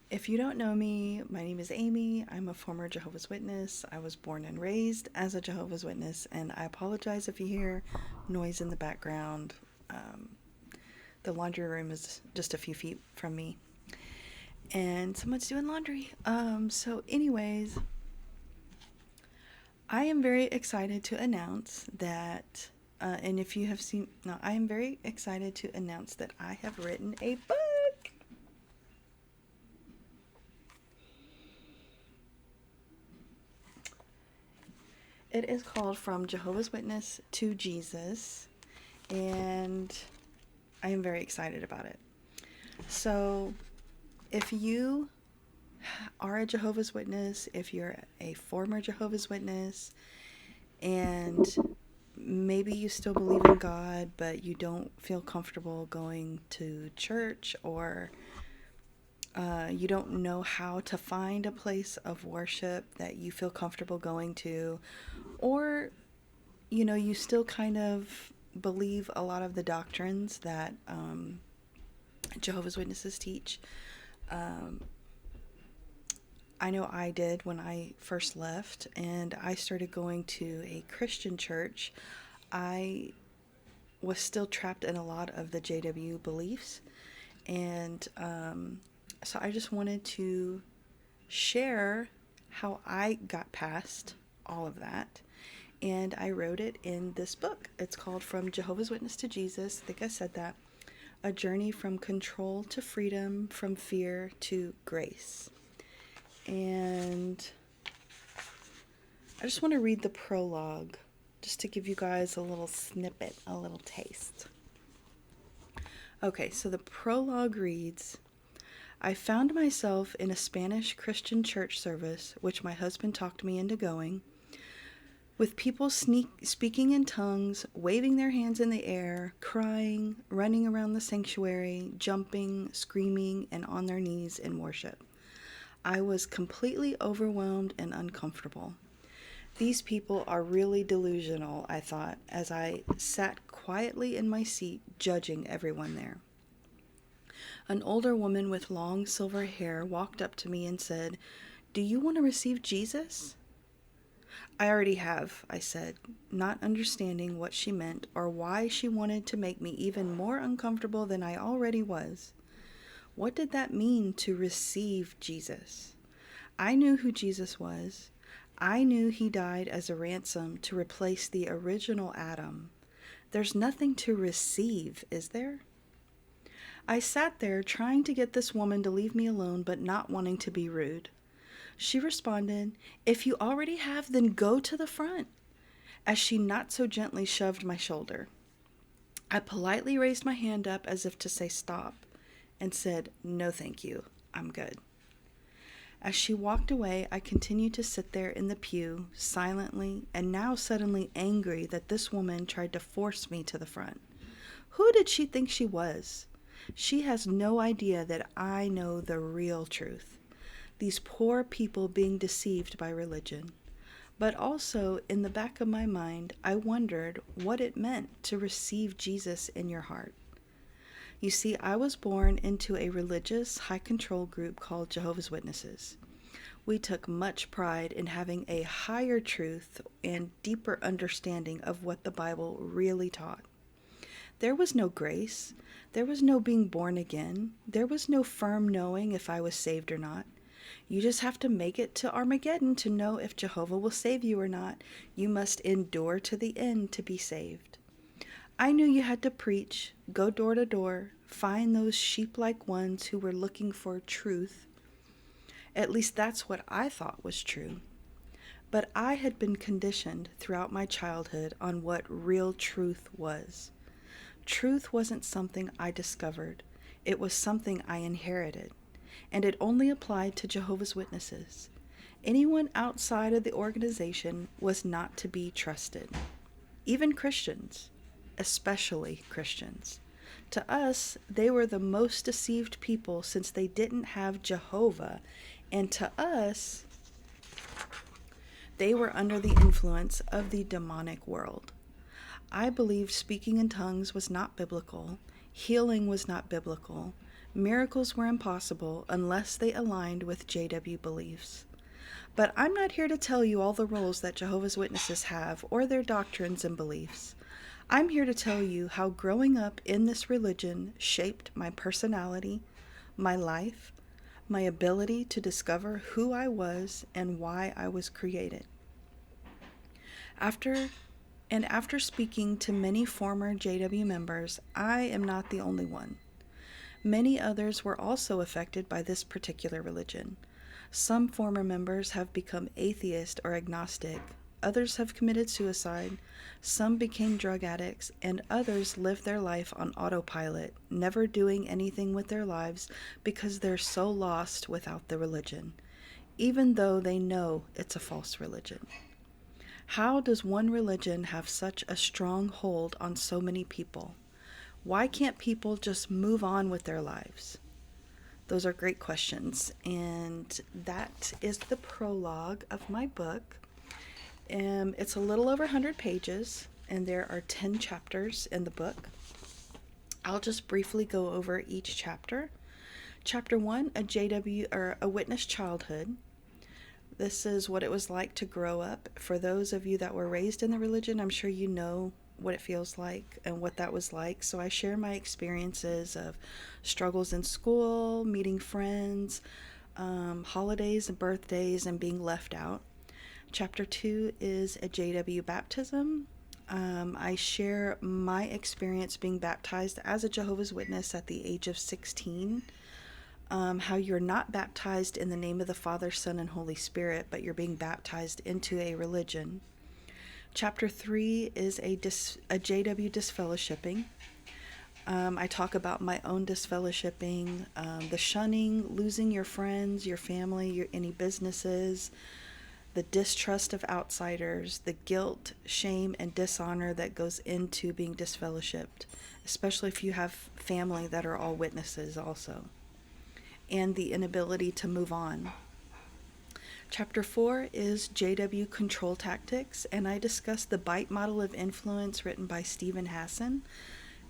If you don't know me, my name is Amy. I'm a former Jehovah's Witness. I was born and raised as a Jehovah's Witness, and I apologize if you hear noise in the background. Um, the laundry room is just a few feet from me, and someone's doing laundry. Anyways, I am very excited to announce that, and if you have seen, no, I am very excited to announce that I have written a book. It is called From Jehovah's Witness to Jesus, and I am very excited about it. So, if you are a Jehovah's Witness, if you're a former Jehovah's Witness, and maybe you still believe in God, but you don't feel comfortable going to church, or you don't know how to find a place of worship that you feel comfortable going to, or you still kind of believe a lot of the doctrines that Jehovah's Witnesses teach. Um, I know I did when I first left, and I started going to a Christian church. I was still trapped in a lot of the JW beliefs, and so I just wanted to share how I got past all of that. And I wrote it in this book. It's called From Jehovah's Witness to Jesus. I think I said that. A journey from control to freedom, from fear to grace. And I just want to read the prologue just to give you guys a little snippet, a little taste. Okay, so the prologue reads, I found myself in a Spanish Christian church service, which my husband talked me into going, with people speaking in tongues, waving their hands in the air, crying, running around the sanctuary, jumping, screaming, and on their knees in worship. I was completely overwhelmed and uncomfortable. These people are really delusional, I thought, as I sat quietly in my seat, judging everyone there. An older woman with long silver hair walked up to me and said, Do you want to receive Jesus? I already have, I said, not understanding what she meant or why she wanted to make me even more uncomfortable than I already was. What did that mean to receive Jesus? I knew who Jesus was. I knew he died as a ransom to replace the original Adam. There's nothing to receive, is there? I sat there trying to get this woman to leave me alone, but not wanting to be rude. She responded, If you already have, then go to the front, as she not so gently shoved my shoulder. I politely raised my hand up as if to say stop, and said, No thank you, I'm good. As she walked away, I continued to sit there in the pew, silently, and now suddenly angry that this woman tried to force me to the front. Who did she think she was? She has no idea that I know the real truth. These poor people being deceived by religion. But also, in the back of my mind, I wondered what it meant to receive Jesus in your heart. You see, I was born into a religious, high-control group called Jehovah's Witnesses. We took much pride in having a higher truth and deeper understanding of what the Bible really taught. There was no grace. There was no being born again. There was no firm knowing if I was saved or not. You just have to make it to Armageddon to know if Jehovah will save you or not. You must endure to the end to be saved. I knew you had to preach, go door to door, find those sheep-like ones who were looking for truth. At least that's what I thought was true. But I had been conditioned throughout my childhood on what real truth was. Truth wasn't something I discovered. It was something I inherited. And it only applied to Jehovah's Witnesses. Anyone outside of the organization was not to be trusted. Even Christians, especially Christians. To us, they were the most deceived people since they didn't have Jehovah, and to us, they were under the influence of the demonic world. I believed speaking in tongues was not biblical, healing was not biblical, Miracles were impossible unless they aligned with JW beliefs. But I'm not here to tell you all the roles that Jehovah's Witnesses have or their doctrines and beliefs. I'm here to tell you how growing up in this religion shaped my personality, my life, my ability to discover who I was and why I was created. After speaking to many former JW members, I am not the only one. Many others were also affected by this particular religion. Some former members have become atheist or agnostic, others have committed suicide, some became drug addicts, and others live their life on autopilot, never doing anything with their lives because they're so lost without the religion, even though they know it's a false religion. How does one religion have such a strong hold on so many people? Why can't people just move on with their lives? Those are great questions, and that is the prologue of my book. It's a little over 100 pages, and there are 10 chapters in the book. I'll just briefly go over each chapter. Chapter 1, a witness childhood. This is what it was like to grow up. For those of you that were raised in the religion, I'm sure you know what it feels like and what that was like. So I share my experiences of struggles in school, meeting friends, holidays and birthdays, and being left out. Chapter 2 is a JW baptism. I share my experience being baptized as a Jehovah's Witness at the age of 16. How you're not baptized in the name of the Father, Son, and Holy Spirit, but you're being baptized into a religion. Chapter 3 is a JW disfellowshipping. I talk about my own disfellowshipping, the shunning, losing your friends, your family, any businesses, the distrust of outsiders, the guilt, shame, and dishonor that goes into being disfellowshipped, especially if you have family that are all witnesses also, and the inability to move on. Chapter 4 is JW Control Tactics, and I discuss the BITE model of influence written by Stephen Hassan,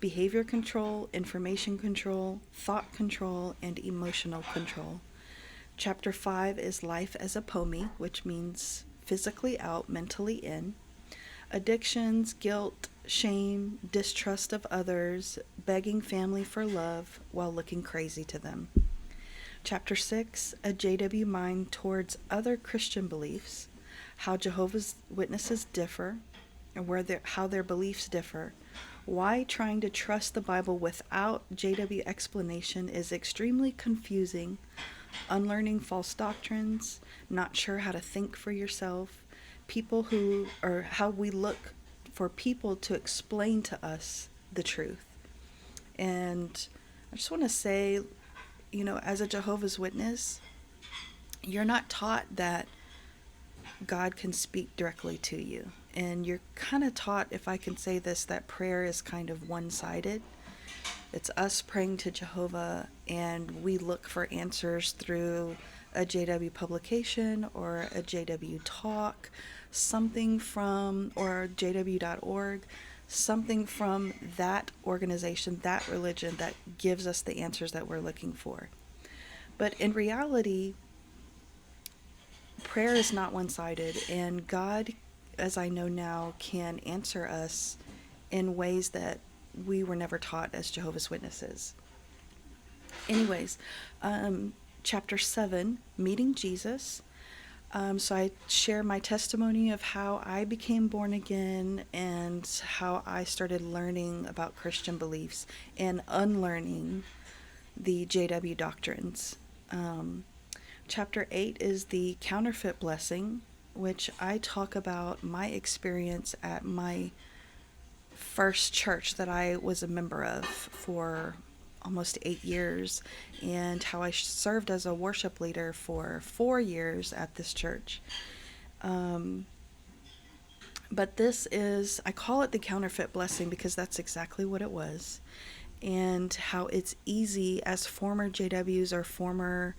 behavior control, information control, thought control, and emotional control. Chapter 5 is Life as a POMI, which means physically out, mentally in. Addictions, guilt, shame, distrust of others, begging family for love while looking crazy to them. Chapter 6, a JW mind towards other Christian beliefs, how Jehovah's Witnesses differ, and how their beliefs differ, why trying to trust the Bible without JW explanation is extremely confusing, unlearning false doctrines, not sure how to think for yourself, how we look for people to explain to us the truth. And I just want to say, as a Jehovah's Witness, you're not taught that God can speak directly to you. And you're kind of taught, if I can say this, that prayer is kind of one-sided. It's us praying to Jehovah, and we look for answers through a JW publication or a JW talk, something from, or jw.org, something from that organization, that religion that gives us the answers that we're looking for. But in reality, prayer is not one-sided, and God, as I know now, can answer us in ways that we were never taught as Jehovah's Witnesses. Anyways, chapter 7, Meeting Jesus. So I share my testimony of how I became born again and how I started learning about Christian beliefs and unlearning the JW doctrines. Chapter 8 is the counterfeit blessing, which I talk about my experience at my first church that I was a member of for almost 8 years, and how I served as a worship leader for 4 years at this church. But this is, I call it the counterfeit blessing because that's exactly what it was, and how it's easy as former JWs or former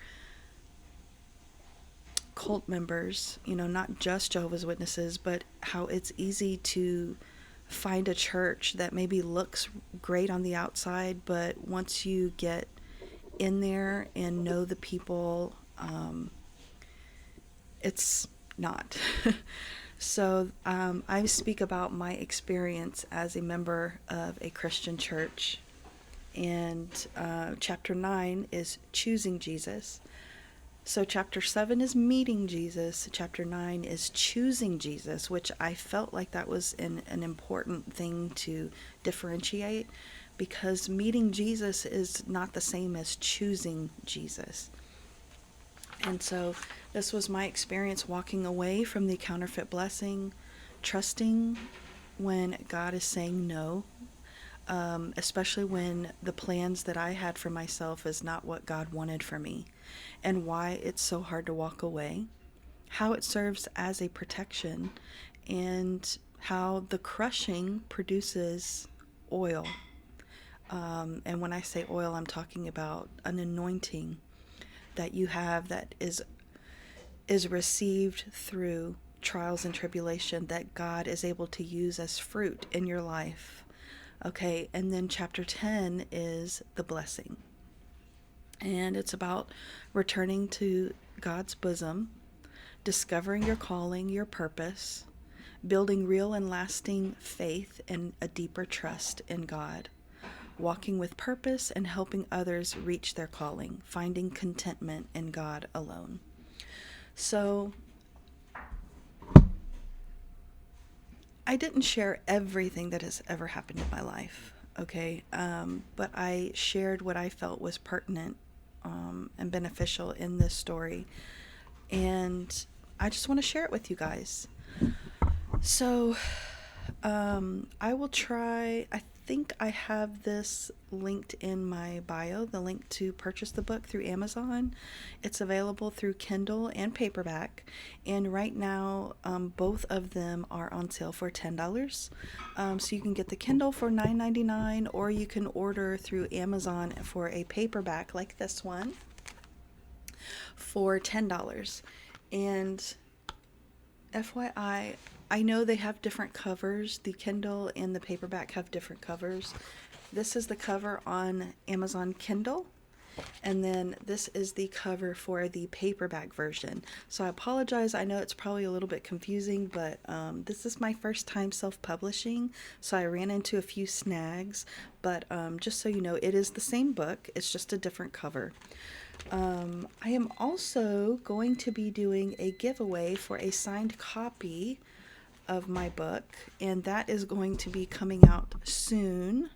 cult members, not just Jehovah's Witnesses, but how it's easy to find a church that maybe looks great on the outside, but once you get in there and know the people. It's not. So I speak about my experience as a member of a Christian church. And chapter 9 is choosing Jesus. So, chapter 7 is meeting Jesus. Chapter 9 is choosing Jesus, which I felt like that was an important thing to differentiate, because meeting Jesus is not the same as choosing Jesus. And so, this was my experience walking away from the counterfeit blessing, trusting when God is saying no, especially when the plans that I had for myself is not what God wanted for me, and why it's so hard to walk away, how it serves as a protection, and how the crushing produces oil. And when I say oil, I'm talking about an anointing that you have that is received through trials and tribulation that God is able to use as fruit in your life. Okay, and then chapter 10 is the blessing. And it's about returning to God's bosom, discovering your calling, your purpose, building real and lasting faith and a deeper trust in God, walking with purpose and helping others reach their calling, finding contentment in God alone. So, I didn't share everything that has ever happened in my life, okay? But I shared what I felt was pertinent and beneficial in this story. And I just want to share it with you guys. So, I will try. I think I have this linked in my bio, the link to purchase the book through Amazon. It's available through Kindle and paperback. And right now, both of them are on sale for $10. So you can get the Kindle for $9.99, or you can order through Amazon for a paperback like this one for $10. And FYI, I know they have different covers. The Kindle and the paperback have different covers. This is the cover on Amazon Kindle, and then this is the cover for the paperback version. So I apologize. I know it's probably a little bit confusing, but this is my first time self-publishing, so I ran into a few snags. But just so you know, it is the same book. It's just a different cover. I am also going to be doing a giveaway for a signed copy of my book, and that is going to be coming out soon.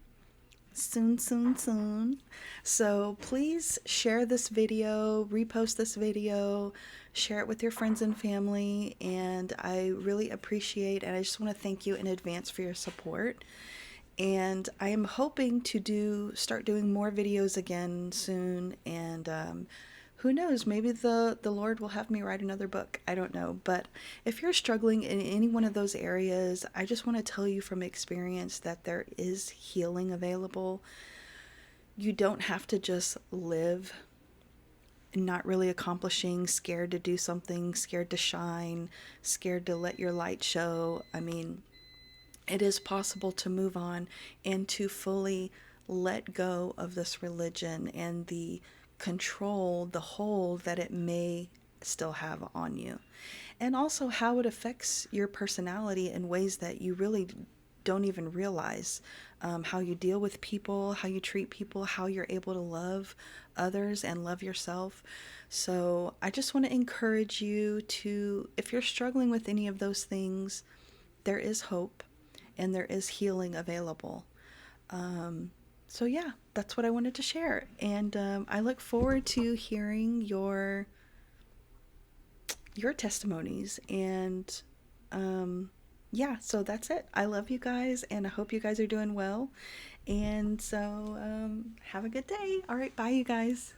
Soon. So please share this video, repost this video, share it with your friends and family, and I really appreciate, and I just want to thank you in advance for your support. And I am hoping to start doing more videos again soon, and who knows, maybe the Lord will have me write another book. I don't know. But if you're struggling in any one of those areas, I just want to tell you from experience that there is healing available. You don't have to just live not really accomplishing, scared to do something, scared to shine, scared to let your light show. I mean, it is possible to move on and to fully let go of this religion and the control, the hold that it may still have on you. And also how it affects your personality in ways that you really don't even realize. How you deal with people, how you treat people, how you're able to love others and love yourself. So I just want to encourage you to, if you're struggling with any of those things, there is hope and there is healing available. So yeah, that's what I wanted to share. And I look forward to hearing your testimonies. And yeah, so that's it. I love you guys, and I hope you guys are doing well. And so have a good day. All right, bye, you guys.